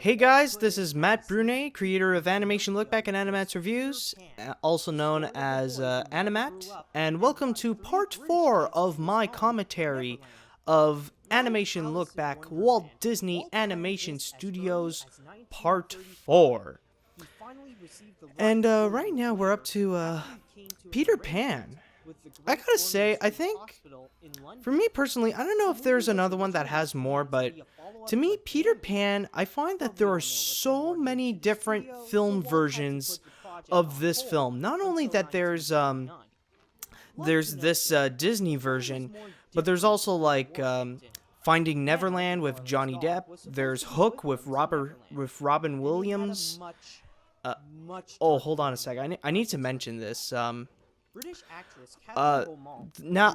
Hey guys, this is Matt Brunet, creator of Animation Lookback and Animat's Reviews, also known as Animat, and welcome to part 4 of my commentary of Animation Lookback Walt Disney Animation Studios Part 4. And right now we're up to Peter Pan. I gotta say, I think, for me personally, I don't know if there's another one that has more, but to me, Peter Pan, I find that there are so many different film versions of this film. Not only that there's this Disney version, but there's also like Finding Neverland with Johnny Depp. There's Hook with Robin Williams. Oh, hold on a sec. I need to mention this. Now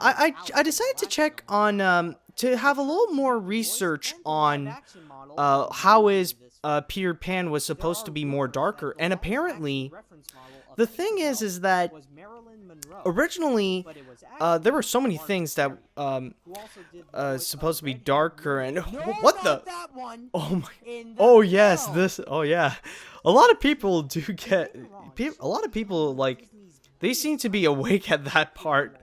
I decided to check on to have a little more research on how is Peter Pan was supposed to be more darker, and apparently the thing is that originally there were so many things that supposed to be darker, and what the oh yes, this a lot of people do get a lot of people like. They seem to be awake at that part.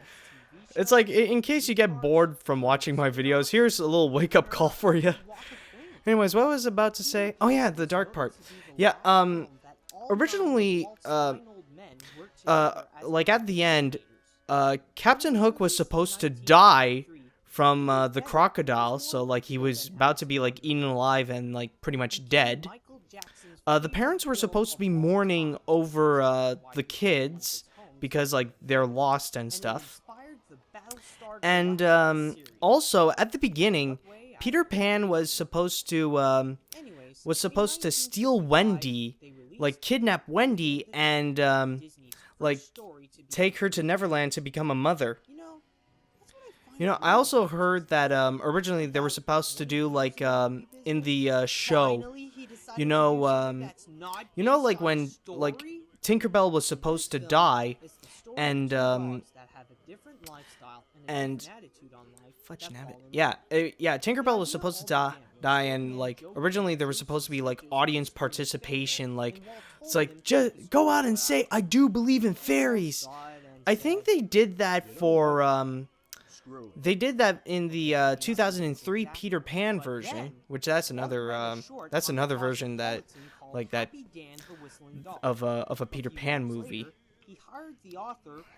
It's like, in case you get bored from watching my videos, here's a little wake-up call for you. Anyways, what was I about to say? Oh yeah, the dark part. Yeah, originally, like at the end, Captain Hook was supposed to die from the crocodile, so like he was about to be like eaten alive and like pretty much dead. The parents were supposed to be mourning over the kids, because like they're lost and stuff. And also at the beginning, Peter Pan was supposed to steal Wendy, like kidnap Wendy and like take her to Neverland to become a mother. You know, I also heard that originally they were supposed to do like in the show, you know, like when like Tinkerbell was supposed to die, and Tinkerbell was supposed to die, and like originally there was supposed to be like audience participation, like it's like just go out and say I do believe in fairies. I think they did that for they did that in the 2003 Peter Pan version, which that's another version that like that of a Peter Pan movie.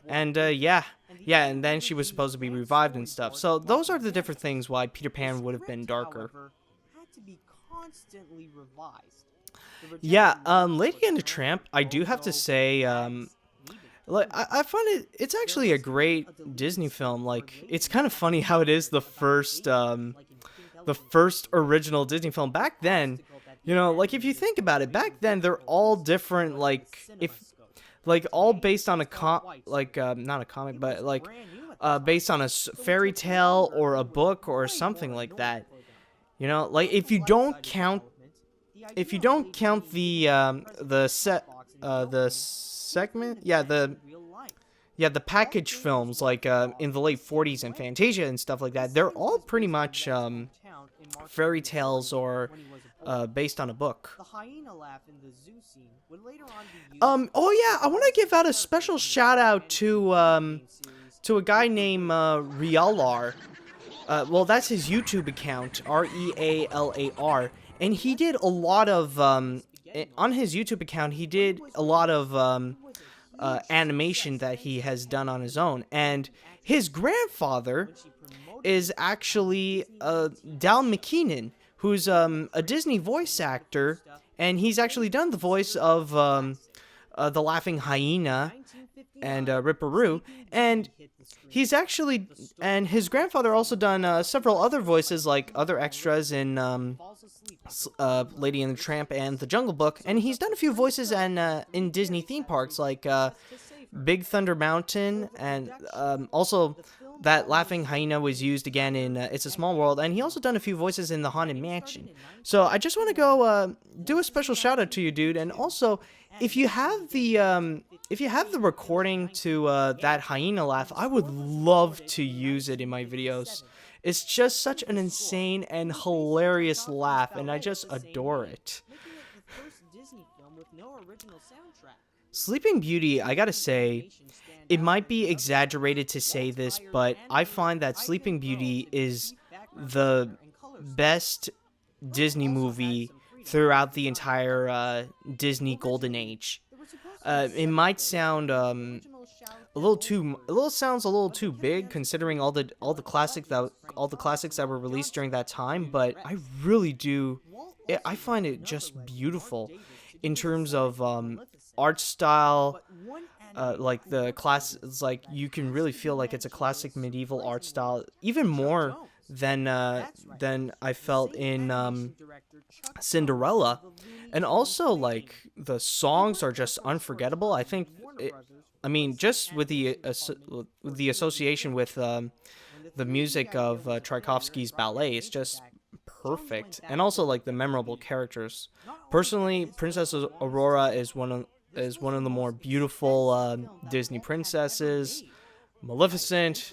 And and then she was supposed to be revived and stuff. So those are the different things why Peter Pan would have been darker. Yeah, Lady and the Tramp, I do have to say, like I find it's actually a great Disney film. Like it's kind of funny how it is the first original Disney film. Back then, you know, like if you think about it, back then they're all different. Like like all based on a not a comic, but like based on a fairy tale or a book or something like that. You know, like if you don't count the package films like in the late 40s and Fantasia and stuff like that, they're all pretty much fairy tales or based on a book. Oh yeah, I want to give out a special shout out to a guy named Realar. Well, that's his YouTube account, Realar, and he did a lot of on his YouTube account. He did a lot of animation that he has done on his own, and his grandfather is actually Dal McKeenan, who's a Disney voice actor, and he's actually done the voice of the Laughing Hyena and Ripperoo, and his grandfather also done several other voices, like other extras in Lady and the Tramp and The Jungle Book, and he's done a few voices in Disney theme parks like Big Thunder Mountain, and also that Laughing Hyena was used again in It's a Small World, and he also done a few voices in The Haunted Mansion. So I just want to go do a special shout out to you, dude, and also if you have the recording to that hyena laugh, I would love to use it in my videos. It's just such an insane and hilarious laugh, and I just adore it. Sleeping Beauty, I gotta say, it might be exaggerated to say this, but I find that Sleeping Beauty is the best Disney movie throughout the entire Disney Golden Age. It might sound sounds a little too big considering all the classics that were released during that time, but I really do. I find it just beautiful in terms of art style. Like the class, it's like you can really feel like it's a classic medieval art style, even more than I felt in Cinderella. And also, like, the songs are just unforgettable. I mean, just with the association with the music of Tchaikovsky's ballet, it's just perfect. And also, like, the memorable characters. Personally, Princess Aurora is one of the more beautiful Disney princesses. Maleficent.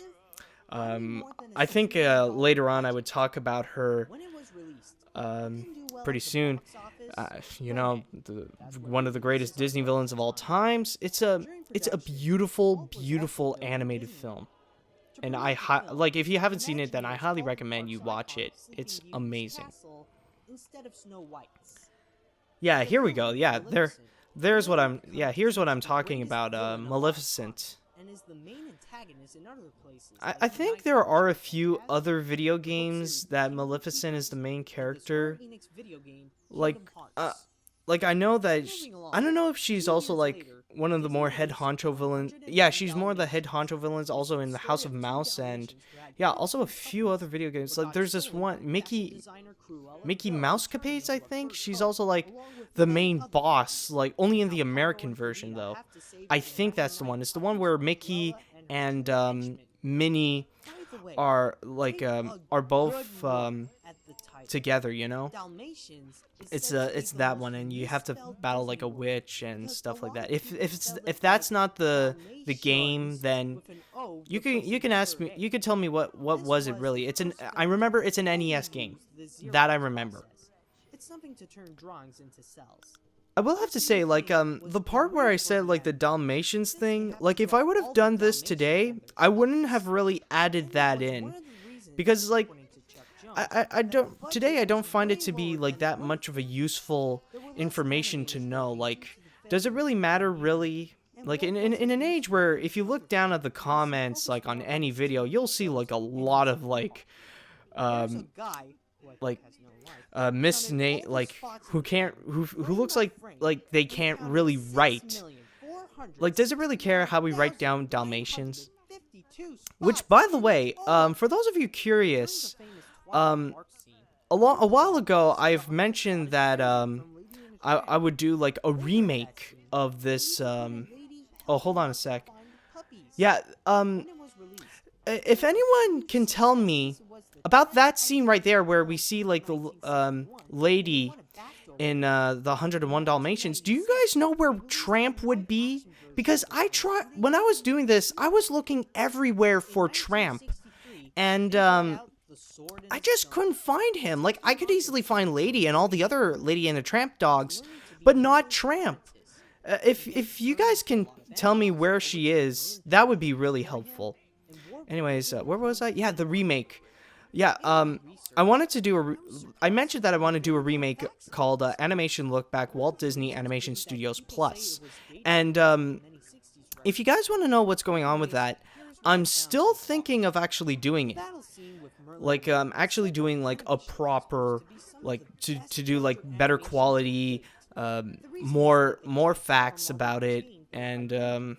I think later on I would talk about her pretty soon. One of the greatest Disney villains of all times. It's a beautiful animated film, and like, if you haven't seen it, then I highly recommend you watch it. It's amazing. Yeah, here we go. Yeah, here's what I'm talking about. Maleficent. I think there are a few other video games that Maleficent is the main character. Like, I know that I don't know if she's also like one of the more head honcho villains. Yeah, she's more the head honcho villains also in the House of Mouse, and yeah, also a few other video games. Like, there's this one Mickey Mouse Capades, I think. She's also like the main boss, like only in the American version though. I think that's the one. It's the one where Mickey and Minnie are like are both together, you know. It's that one, and you have to battle like a witch and stuff like that. If that's not the game, then you can ask me. You can tell me what was it really. I remember it's an NES game. That I remember. I will have to say, like, the part where I said, like, the Dalmatians thing, like, if I would have done this today, I wouldn't have really added that in. Because, like, I don't find it to be, like, that much of a useful information to know. Like, does it really matter, really? Like, in an age where if you look down at the comments, like, on any video, you'll see, like, a lot of, like, Miss Nate, like, who looks like they can't really write. Like, does it really care how we write down Dalmatians? Which, by the way, for those of you curious, a while ago I've mentioned that I would do like a remake of this. Oh, hold on a sec. Yeah. If anyone can tell me about that scene right there where we see like the lady in the 101 Dalmatians, do you guys know where Tramp would be? Because when I was doing this, I was looking everywhere for Tramp, and I just couldn't find him. Like, I could easily find Lady and all the other Lady and the Tramp dogs, but not Tramp. If you guys can tell me where she is, that would be really helpful. Anyways, where was I? Yeah, the remake. Yeah, I wanted to do I mentioned that I want to do a remake called Animation Lookback Walt Disney Animation Studios Plus. And if you guys want to know what's going on with that, I'm still thinking of actually doing it. Like, actually doing like a proper, like, to do like better quality, more facts about it, and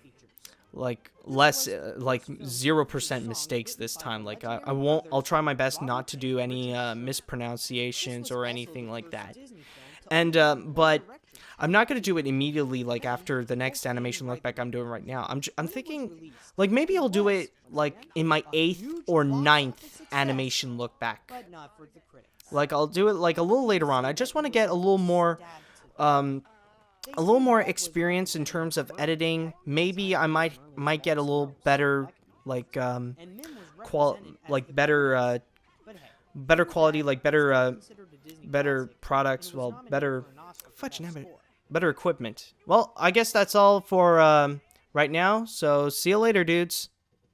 like less, like 0% mistakes this time. Like, I'll try my best not to do any mispronunciations or anything like that. And but I'm not gonna do it immediately, like after the next animation look back I'm doing right now. I'm thinking, like, maybe I'll do it like in my 8th or 9th animation look back. Like, I'll do it like a little later on. I just want to get a little more experience in terms of editing. Maybe I might get a little better, like better better quality, like better products, well, better, better equipment. Well, I guess that's all for right now. So see you later, dudes.